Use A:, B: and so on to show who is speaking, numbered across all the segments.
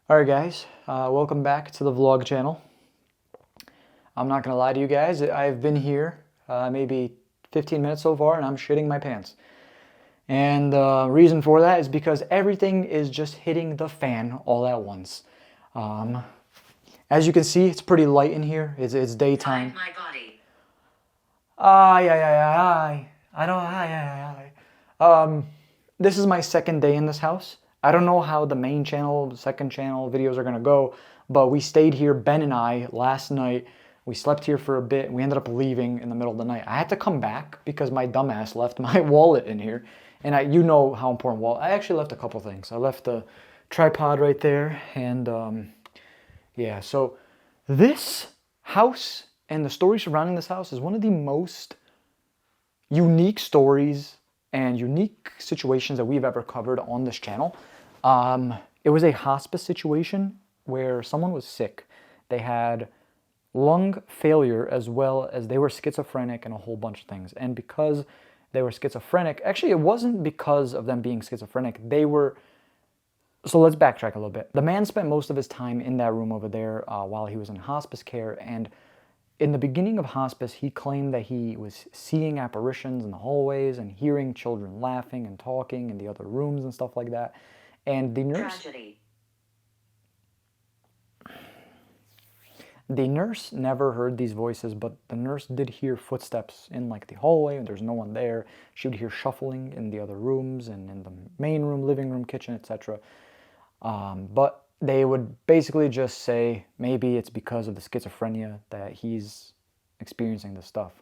A: Alright guys, welcome back to the vlog channel. I'm not gonna lie to you guys, I've been here maybe 15 minutes so far and I'm shitting my pants. And the reason for that is because everything is just hitting the fan all at once. As you can see, it's pretty light in here. It's daytime.
B: My body.
A: This is my second day in this house. I don't know how the main channel, the second channel videos are gonna go, but we stayed here, Ben and I, last night. We slept here for a bit and we ended up leaving in the middle of the night. I had to come back because my dumbass left my wallet in here. And you know how important wallet. I actually left a couple things. I left the tripod right there and yeah, so this house and the story surrounding this house is one of the most unique stories and unique situations that we've ever covered on this channel. It was a hospice situation where someone was sick. They had lung failure as well as they were schizophrenic and a whole bunch of things. And because they were schizophrenic, actually it wasn't because of them being schizophrenic. So let's backtrack a little bit. The man spent most of his time in that room over there while he was in hospice care, and in the beginning of hospice, he claimed that he was seeing apparitions in the hallways and hearing children laughing and talking in the other rooms and stuff like that. And the nurse never heard these voices, but the nurse did hear footsteps in like the hallway, and there's no one there. She would hear shuffling in the other rooms and in the main room, living room, kitchen, etc. But they would basically just say maybe it's because of the schizophrenia that he's experiencing this stuff.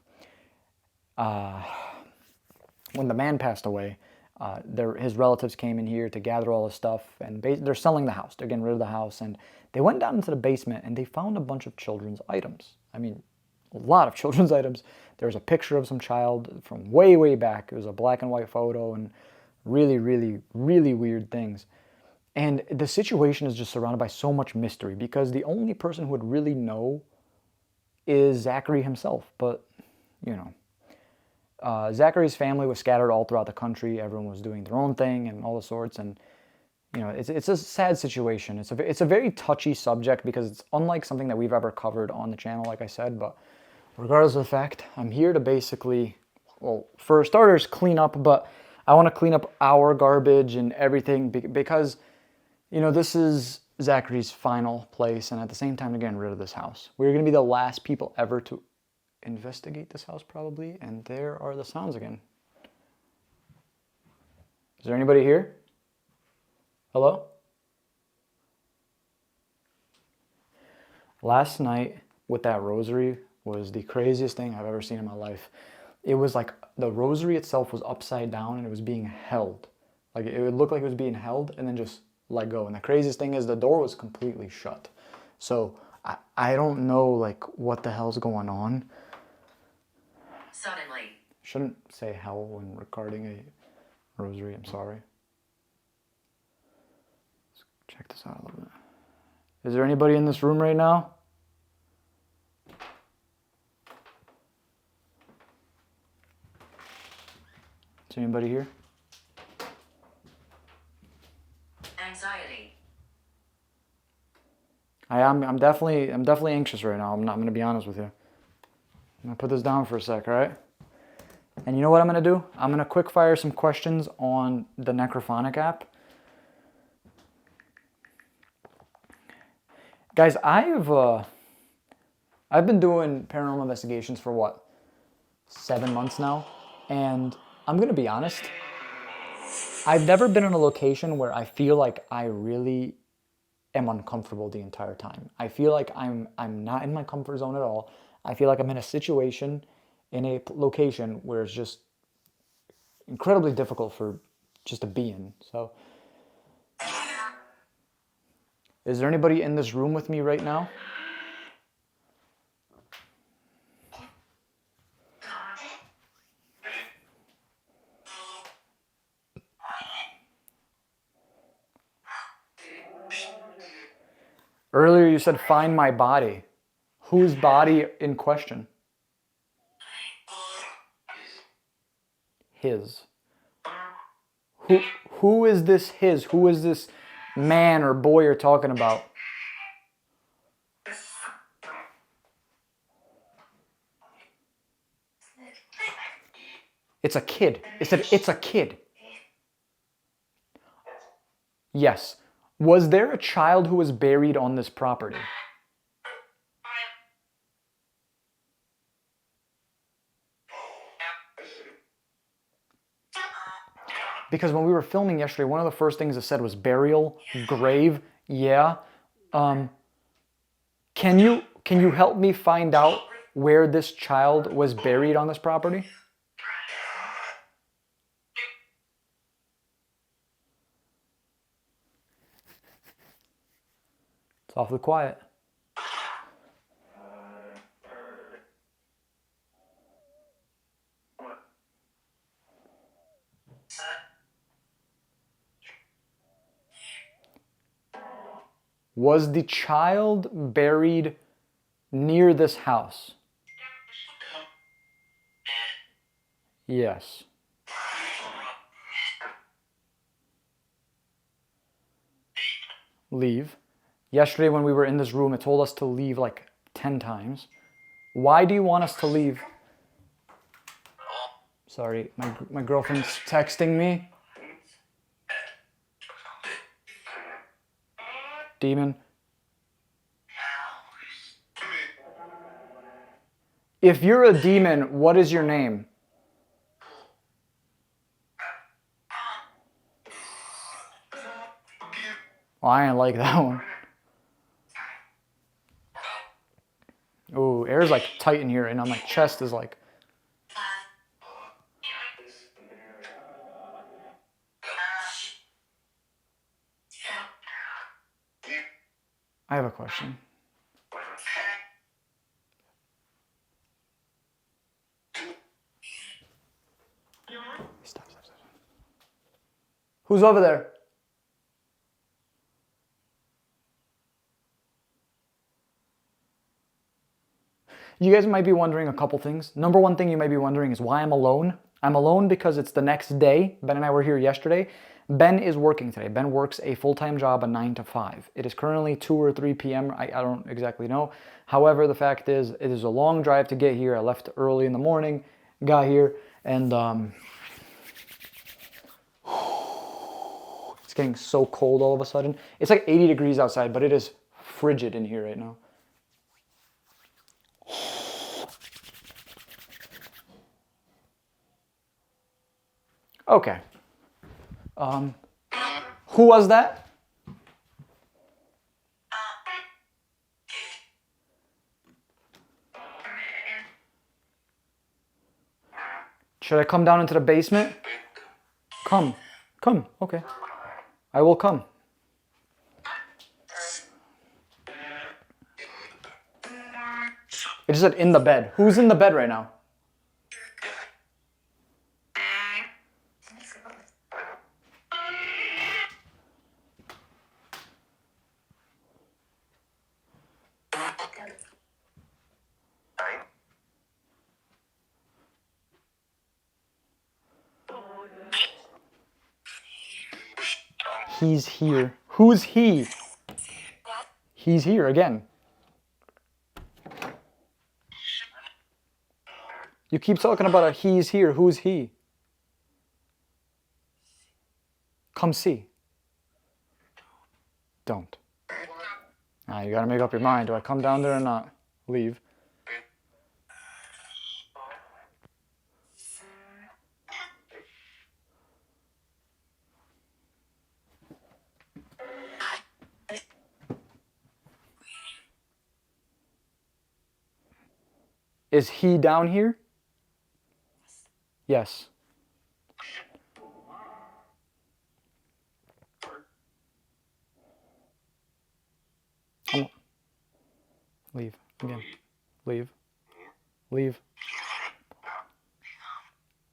A: When the man passed away, his relatives came in here to gather all his stuff, and they're selling the house. They're getting rid of the house, and they went down into the basement and they found a bunch of children's items. I mean, a lot of children's items. There was a picture of some child from way, way back. It was a black and white photo and really, really, really weird things. And the situation is just surrounded by so much mystery because the only person who would really know is Zachary himself. But, you know, Zachary's family was scattered all throughout the country. Everyone was doing their own thing and all the sorts. And, you know, it's a sad situation. It's a very touchy subject because it's unlike something that we've ever covered on the channel, like I said. But regardless of the fact, I'm here to basically, well, for starters, clean up. But I want to clean up our garbage and everything because, you know, this is Zachary's final place, and at the same time, they're getting rid of this house. We're going to be the last people ever to investigate this house, probably, and there are the sounds again. Is there anybody here? Hello? Last night with that rosary was the craziest thing I've ever seen in my life. It was like the rosary itself was upside down and it was being held. Like it would look like it was being held and then just let go. And the craziest thing is the door was completely shut. So I don't know like what the hell's going on.
B: Suddenly.
A: Shouldn't say hell when recording a rosary, I'm sorry. Let's check this out a little bit. Is there anybody in this room right now? Is there anybody here?
B: Anxiety.
A: I'm definitely anxious right now. I'm going to be honest with you. I'm going to put this down for a sec, all right? And you know what I'm going to do? I'm going to quick fire some questions on the Necrophonic app. Guys, I've been doing paranormal investigations for what? 7 months now. And I'm going to be honest, I've never been in a location where I feel like I really am uncomfortable the entire time. I feel like I'm not in my comfort zone at all. I feel like I'm in a situation, in a location where it's just incredibly difficult for just to be in. So, is there anybody in this room with me right now? Earlier you said find my body. Whose body in question? His. Who is this his? Who is this man or boy you're talking about. It's a kid. It said it's a kid. Yes. Was there a child who was buried on this property? Because when we were filming yesterday, one of the first things it said was burial, grave. Yeah. Can you help me find out where this child was buried on this property? It's awfully quiet. Was the child buried near this house? Yes. Leave. Yesterday when we were in this room, it told us to leave like 10 times. Why do you want us to leave? Sorry, my girlfriend's texting me. Demon. If you're a demon, what is your name? Well, I didn't like that one. Ooh, air's like tight in here, and on my chest is like. I have a question. Stop. Who's over there? You guys might be wondering a couple things. Number one thing you might be wondering is why I'm alone. I'm alone because it's the next day. Ben and I were here yesterday. Ben is working today. Ben works a full-time job, a 9 to 5. It is currently 2 or 3 p.m. I don't exactly know. However, the fact is, it is a long drive to get here. I left early in the morning, got here, and it's getting so cold all of a sudden. It's like 80 degrees outside, but it is frigid in here right now. Okay. Who was that? Should I come down into the basement? Come. Okay. I will come. It just said in the bed. Who's in the bed right now? He's here. Who's he? He's here again. You keep talking about a he's here. Who's he? Come see. Don't. Now you gotta make up your mind. Do I come down there or not? Leave. Is he down here? Yes. Leave. Again. Leave. Leave.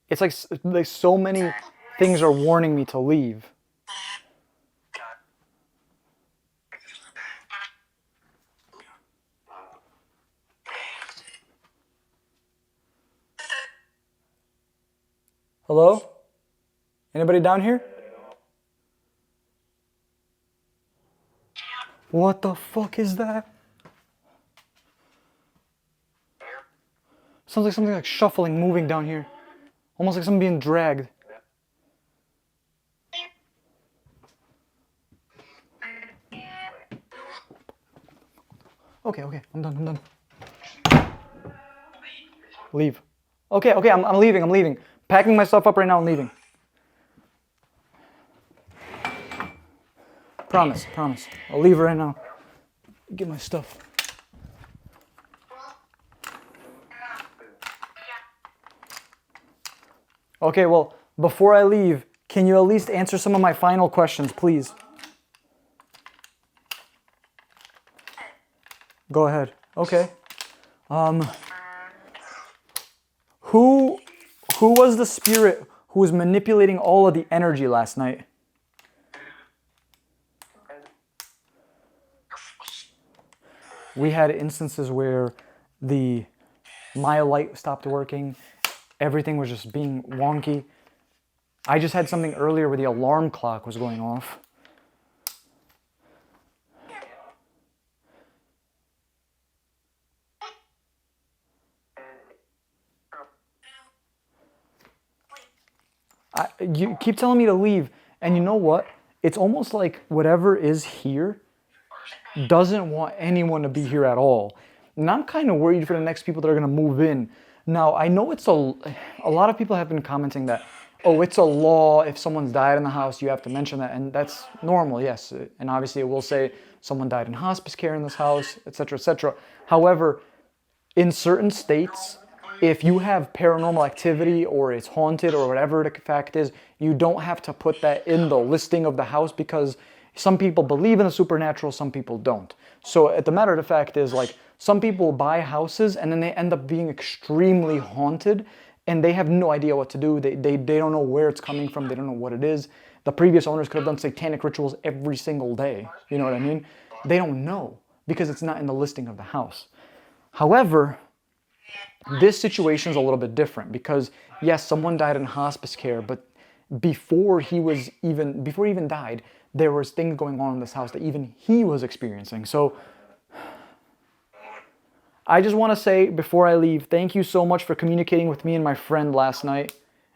A: It's like so many things are warning me to leave. Hello? Anybody down here? What the fuck is that? Sounds like something like shuffling, moving down here. Almost like something being dragged. Okay, I'm done. Leave. Okay, I'm leaving. Packing my stuff up right now and leaving. Promise. I'll leave right now. Get my stuff. Okay, well, before I leave, can you at least answer some of my final questions, please? Go ahead. Okay. Who was the spirit who was manipulating all of the energy last night? We had instances where my light stopped working. Everything was just being wonky. I just had something earlier where the alarm clock was going off. You keep telling me to leave, and you know what? It's almost like whatever is here doesn't want anyone to be here at all. And I'm kind of worried for the next people that are going to move in. Now, I know it's a lot of people have been commenting that, oh, it's a law. If someone's died in the house, you have to mention that. And that's normal, yes. And obviously it will say someone died in hospice care in this house, etc., etc. However, in certain states, if you have paranormal activity or it's haunted or whatever the fact is, you don't have to put that in the listing of the house because some people believe in the supernatural, some people don't. So the matter of the fact is, like, some people buy houses and then they end up being extremely haunted and they have no idea what to do. They don't know where it's coming from. They don't know what it is. The previous owners could have done satanic rituals every single day. You know what I mean? They don't know because it's not in the listing of the house. However, this situation is a little bit different because yes, someone died in hospice care, but before he even died, there was things going on in this house that even he was experiencing. So I just want to say before I leave, thank you so much for communicating with me and my friend last night.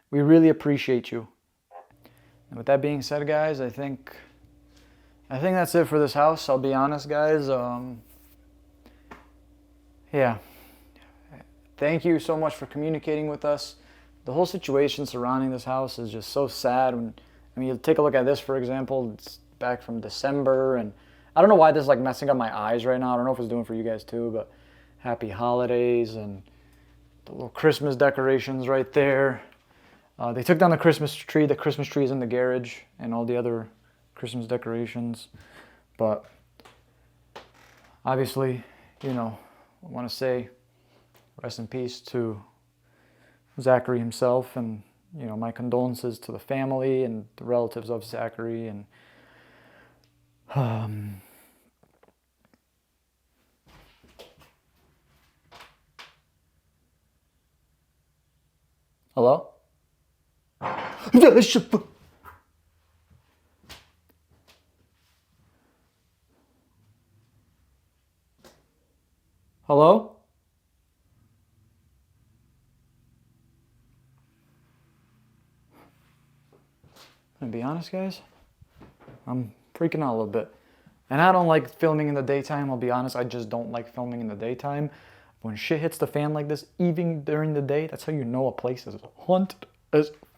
A: We really appreciate you. And with that being said, guys, I think that's it for this house. I'll be honest, guys. Yeah. Thank you so much for communicating with us. The whole situation surrounding this house is just so sad. You take a look at this, for example. It's back from December, and I don't know why this is like messing up my eyes right now. I don't know if it's doing for you guys too, but happy holidays and the little Christmas decorations right there. They took down the Christmas tree. The Christmas tree is in the garage and all the other Christmas decorations. But obviously, I want to say rest in peace to Zachary himself, and my condolences to the family and the relatives of Zachary. And hello? Hello? I'm gonna be honest, guys, I'm freaking out a little bit. And I don't like filming in the daytime, I'll be honest, I just don't like filming in the daytime. When shit hits the fan like this, even during the day, that's how you know a place is haunted as fuck.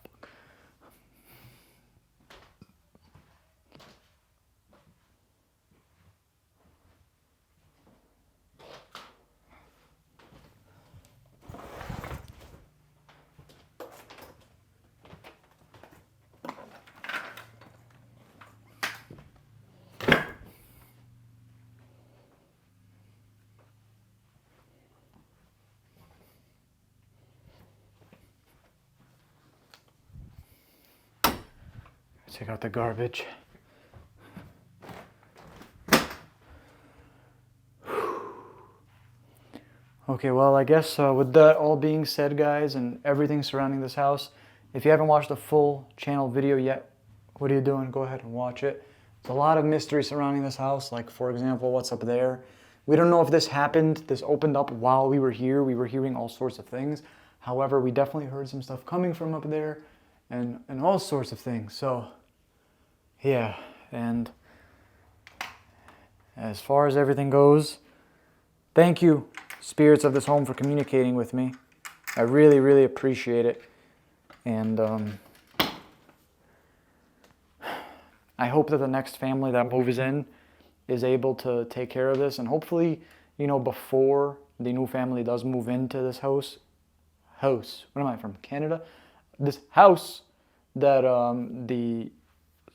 A: Take out the garbage. Okay, well, I guess with that all being said, guys, and everything surrounding this house, if you haven't watched the full channel video yet, what are you doing? Go ahead and watch it. There's a lot of mystery surrounding this house. Like, for example, what's up there? We don't know if this happened. This opened up while we were here. We were hearing all sorts of things. However, we definitely heard some stuff coming from up there and all sorts of things. So, yeah. And as far as everything goes, thank you, spirits of this home, for communicating with me. I really, really appreciate it. And I hope that the next family that moves in is able to take care of this. And hopefully, you know, before the new family does move into this house, what am I, from Canada? This house, that the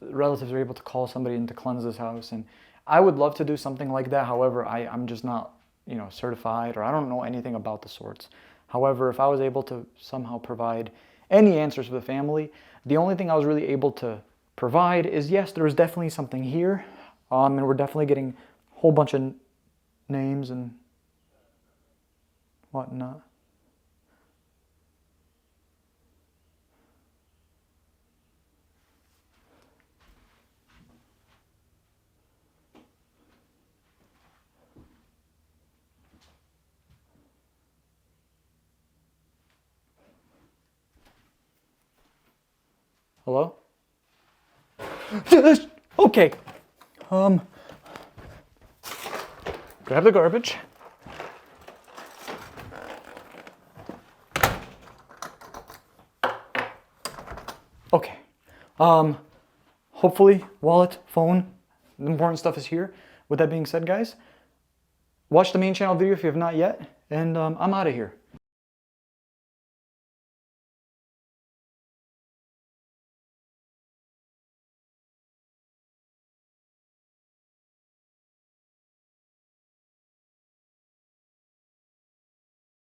A: relatives are able to call somebody in to cleanse this house. And I would love to do something like that. However, I'm just not, you know, certified, or I don't know anything about the sorts. However, if I was able to somehow provide any answers for the family, the only thing I was really able to provide is, yes, there is definitely something here, and we're definitely getting a whole bunch of names and whatnot. Hello? Okay. Grab the garbage. Okay. Hopefully, wallet, phone, the important stuff is here. With that being said, guys, watch the main channel video if you have not yet, and I'm out of here.